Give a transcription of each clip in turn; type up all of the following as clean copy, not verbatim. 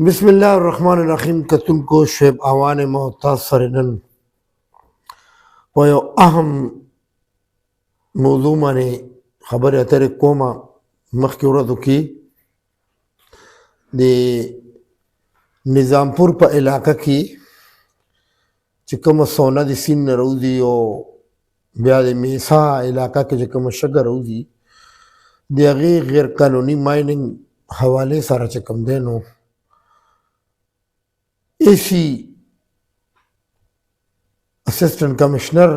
بسم الله الرحمن الرحیم. کتونکو شعیب اوان محتاط سره نن په یو اهم موضوع باندې خبرې اترې کومه. مخکې ورځو کې د نظامپور په علاقه کې چې کومه سونه د سیند نه راوځي او بیا د میسا علاقه کې چې کومه شګه راوځي د هغې غیر قانوني مایننګ حوالې سره چې کوم دی نو ایسی اسسٹنٹ کمشنر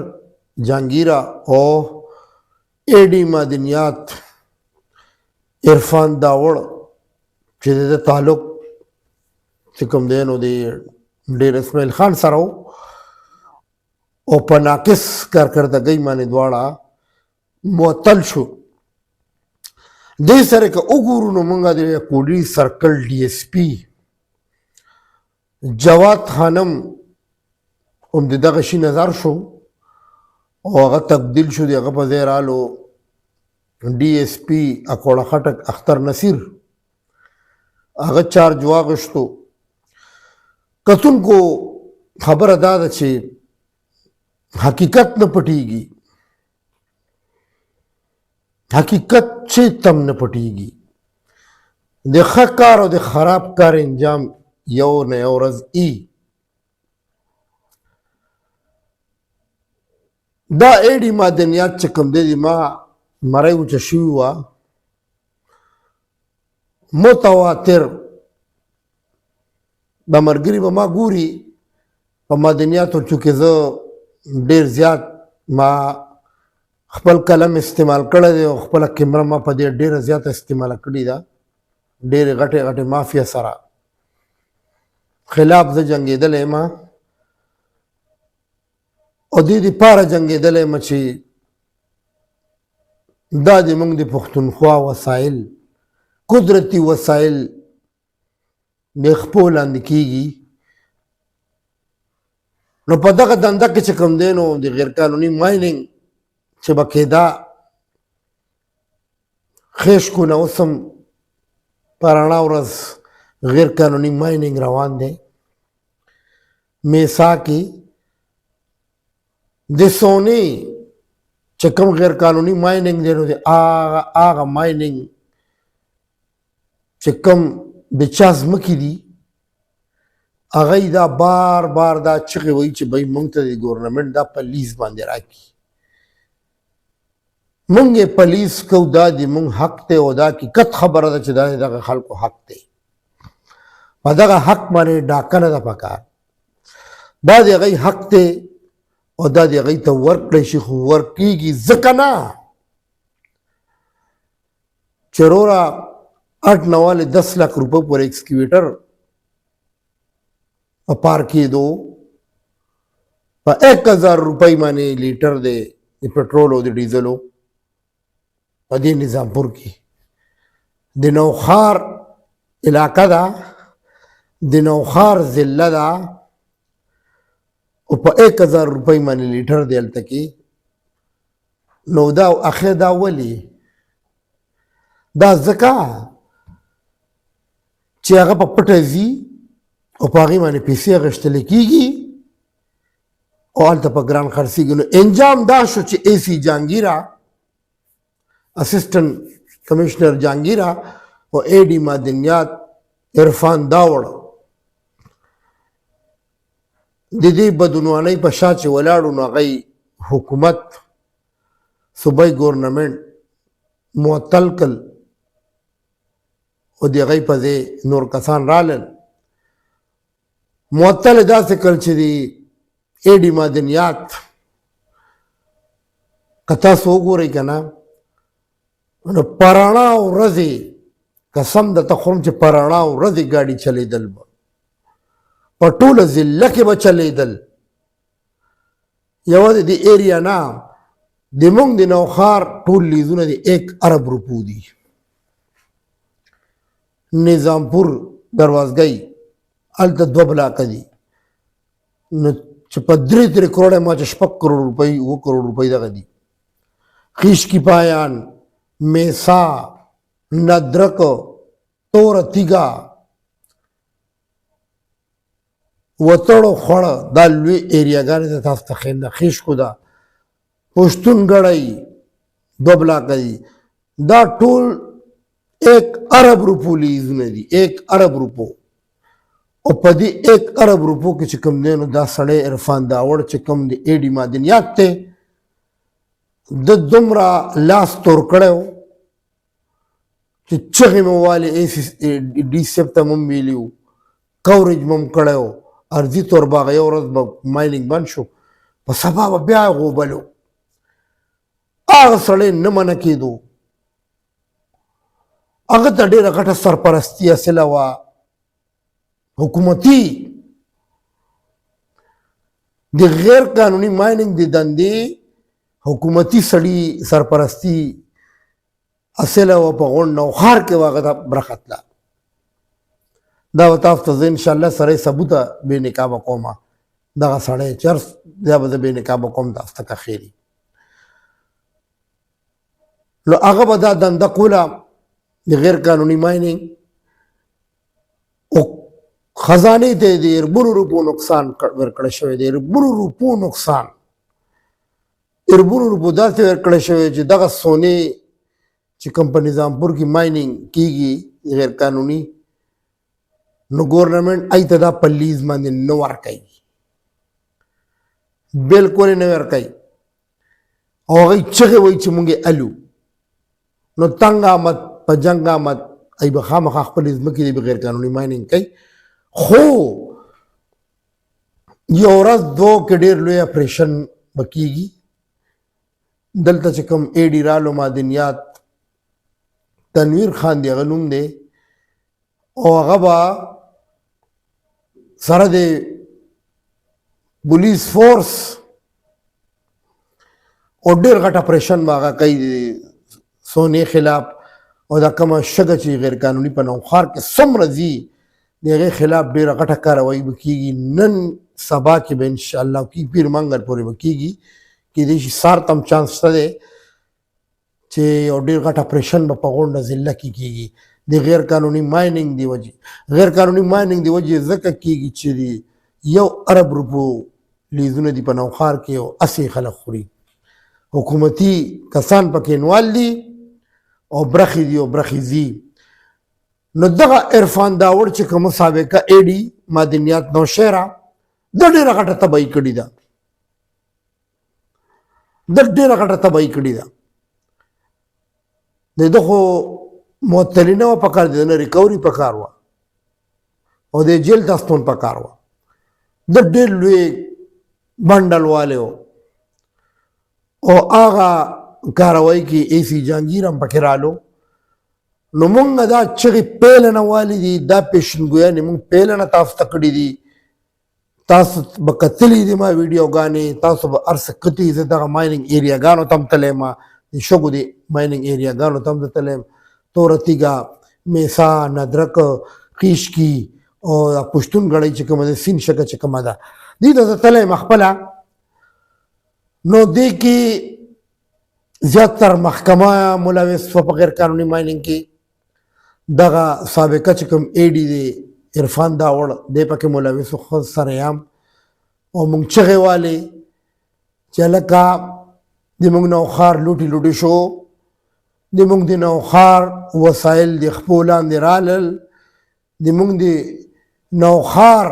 جہانگیرہ اور اے ڈی معدنیات عرفان داوڑ چې د تعلق چې کوم دی نو د ډیر اسماعیل خان سره و او په ناقص کارکردګۍ باندې دواړه معطل شو. دې سره که وګورو نو موږ د کوډي سرکل ډي ایس پی جواد خانم هم د دغه شي نظر شو او هغه تبدیل شو. د هغه په ځای رالو ډي ایس پی اکوړه خټک اختر نصیر، هغه چارج واغشتو. کتونکو خبره دا ده چې حقیقت نه پټیږي، حقیقت چې تم نه پټیږي. د ښه کار او د خراب کار انجام یو نه یو ورځ ای. دا ایډي معدنیات چې کوم دی ما مړی وچه شوي وه متواتر به ملګري به ما ګوري په معدنیاتو. چونکې زه ډېر زیات ما خپل قلم استعمال کړی دی او خپله کیمره ما په دې ډېره زیاته استعماله کړې ده. ډېرې غټې غټې مافیا سره خلاف زه جنګېدلی یم او دې دپاره جنګېدلی یم چې دا زموږ د پښتونخوا وسایل، قدرتي وسایل د خپو لاندې کېږي. نو په دغه دنده کې چې کوم دی نو د غیر قانوني مایننګ چې به کېده خیشکونه اوس هم په رڼا ورځ غیر قانوني مایننګ روان دی. میسا کې د سونې چې کوم غیر قانوني مایننګ دی نو د هغه مایننګ چې کوم د چا ځمکې دي هغه دا بار بار دا چغې وایي چې بھائی موږ ته د ګورنمنټ دا په لیز باندې راکړي. موږ یې په لیز کوو، دا د موږ حق دی او دا حقیقت خبره ده چې دا د دغه خلکو حق دی. په دغه حق باندې ډاکه نه ده پکار. دا د هغوی حق دی او دا د هغوی ته ورکړی شي، خو ورکېږي ځکه نه چې وروره 8-9 लाख रुपये پر ایکسکیویټر په پار کېدو په 1000 روپۍ باندې لیټر دی د پټرول او د ډیزلو په دې نظامپور کې. د نوخار علاقه ده، د نوخار ضلع ده او په 1000 روپۍ باندې لیټر دی هلته کې. نو دا اخر دا ولې؟ دا ځکه چې هغه په پټه ځي او په هغې باندې پیسې اخیستلی کېږي او هلته په ګران خرڅېږي. نو انجام دا شو چې اے سی جهانګیره، اسسټنټ کمشنر جهانګیره او اے ډي معدنیات عرفان داوړ د دې بدعنوانۍ په شا چې ولاړو نو هغوی حکومت صوبایي ګورنمنټ معطل کړل او د هغوی په ځای نور کسان رالل. معطل یې داسې کړل چې د اے ډي معدنیات که تاسو وګورئ که نه نو په رڼا ورځې قسم درته خورم چې په رڼا ورځې ګاډي چلېدل به په ټوله ضلع کې به چلېدل. یوازې د ایریا نه د موږ د نوخار ټول لیزونه د 1 ارب روپو دي. نظامپور دروازګۍ هلته 2 بلاکه دي نو چې په 3 کروړه ما چې 6 کروړ روپۍ 7 کروړ روپۍ دغه دي. خیشکی پایان، میسا، ندرک، تور تیگا وتړو خوړه دا لوی ایریاګانې د تاسو ته ښیم ده خیشکو ده پښتون ګړی 2 بلاکه دي دا ټول 1 ارب روپو لیزونه دي 1 ارب روپو او په دې 1 ارب روپو کې چې کوم دی نو دا سړی عرفان داوړ چې کوم دی ایډي معدنیات ته د دومره لاس تور کړی و چې چغې مې والې ډي سیب ته مم ویلي وو کوریج مم کړی و ارضي طور به هغه یو ورځ به مایننګ بند شو په سبا به بیا غوبلو هغه سړی نه منع کېدو هغه ته ډېره غټه سرپرستي حاصله وه حکومتي د غیر قانوني مایننګ د دندې حکومتي سړي سرپرستي حاصله وه په غونډ نوخار کې هغه ته برخه تله دا به تاسو ته زه انشاءالله سره ثبوته بې نقابه کومه دغه سړی چرس دا به زه بې نقابه کوم تاسو ته که خیري نو هغه به دا دنده کوله د غیر قانوني مایننګ او خزانې ته د اربونو روپو نقصان ورکړی شوی دی اربونو روپو نقصان اربونو روپو داسې ورکړی شوی چې دغه سونې چې کوم په نظامپور کې مایننګ کېږي غیر قانوني نو ګورنمنټ ای ته دا په لیز باندې نه ورکوي بلکل نه ورکوي او هغوی چغې وایي چې مونږ یې الو نو تنګ آمد په جنګ آمد ای به خامخا خپلې ځمکې د غیر قانوني مایننګ کوي خو یو ورځ دو کې ډېر لوی اپریشن به کېږي دلته چې کوم ایډي رالو معدنیات تنویر خان دی هغه نوم دی او هغه به سره د پولیس فورس او ډېر غټ اپریشن به هغه کوي سونې خلاف او دا کومه شګه چې غیر قانوني په نوخار کې څومره ځي د هغې خلاف ډېره غټه کاروایي به کېږي نن سبا کې به انشاءالله کی پیر منګل پورې به کېږي کېدای شي سار ته هم چانس شته دی چې یو ډېر غټ اپریشن به په غونډه ضلع کې کېږي د غیر قانوني مایننګ دی وجې غیر قانوني مایننګ دی وجې ځکه کېږي چې د 1 ارب روپو لیزونه دي په نوخار کې او اسې خلک خوري حکومتي کسان پکې انوال دي او برخې دي او برخې ځي نو دغه عرفان داوړ چې کومه سابقه ایډي معدنیات نوشهره د ډېره غټه تباهي کړې ده د ډېره غټه تباهي کړې ده د ده خو معطلینه وه پکار د نه ریکوري پکار وه او د جیل داستون پکار وه د ډېر لوی بنډل والی و او هغه کاروایی کې اے سی جهانګیر هم پکې رالو نو مونږ دا چغې پیله نه والي دي دا پیشنګویانې مونږ پیله نه تاسو ته کړي دي تاسو به کتلي دي ما ویډیوګانې تاسو به هر څه کتي زه دغه مایننګ ایریاګانو ته هم تللی ما د شګو د مایننګ ایریاګانو ته هم زه تللی توره تیږه میسا ندرک قیشکي او پښتون ګړۍ چې کومه ده سین شګه چې کومه ده دې ته زه تللی یم خپله نو دې کې زیاتر محکمه ملوث شوه په غیر قانوني مایننګ کې دغه سابقه چې کوم ایډي دی عرفان داوړ دی پکې ملوث و خود سرعام او مونږ چغې والې چې هلکه د مونږ نوخار لوټې لوټې شو د مونږ د نوخار وسایل د خپو لاندې رالل د مونږ د نوخار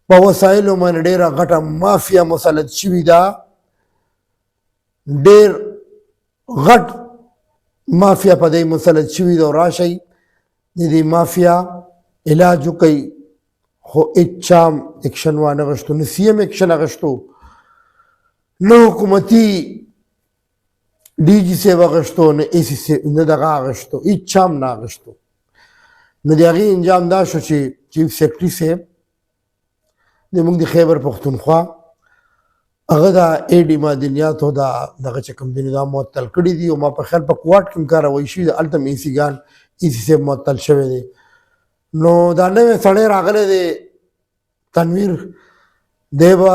په وسایلو باندې ډېره غټه مافیا مسلط شوې ده ډېر غټ مافیا په دې مسلط شوي ده او راشئ د دې مافیا علاج وکئ خو هېڅ چا هم اکشن وانه غشتو نه سی ایم اکشن اغشتو نه حکومتي ډي جي صاحب اغشتو نه اے سی صاحب نه دغه اغشتو هېڅ چا هم نه اغشتو نو د هغې انجام دا شو چې چیف سیکرټري صاحب د موږ د خیبر پښتونخوا هغه دا ایډي معدنیاتو دا دغه چې کوم دي دا معطل کړي دي او ما په خیال په کوارټ کې هم کاروایي شوي ده هلته هم اے سی ګان اے سی صاحب معطل شوی دی نو دا نوی سړی راغلی دی تنویر دی به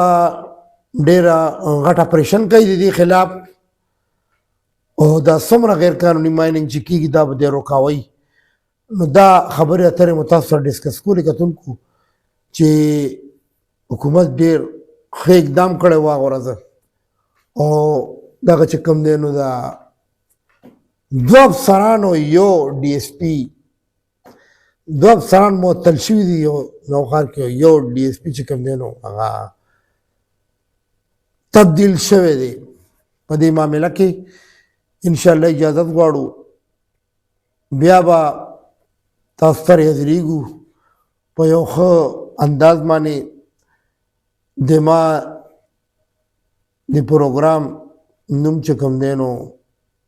ډېره غټ اپریشن کوي د دې خلاف او دا څومره غیر قانوني مایننګ چې کېږي دا به دی روکاوئ نو دا خبرې اترې مو تاسو سره ډسکس کولې کتونکو چې حکومت ډیر ښه اقدام کړی و هغه ورځ او دغه چې کوم دی نو دا دوه افسرانو یو ډي اس پي دوه افسران معطل شوي دي یو نوښار کې یو ډي اس پي چې کوم دی نو هغه تبدیل شوی دی په دې معامله کې انشاءالله اجازت غواړو بیا به تاسو ته حاضرېږو په یو ښه انداز باندې د ما د پروګرام نوم چې کوم دی نو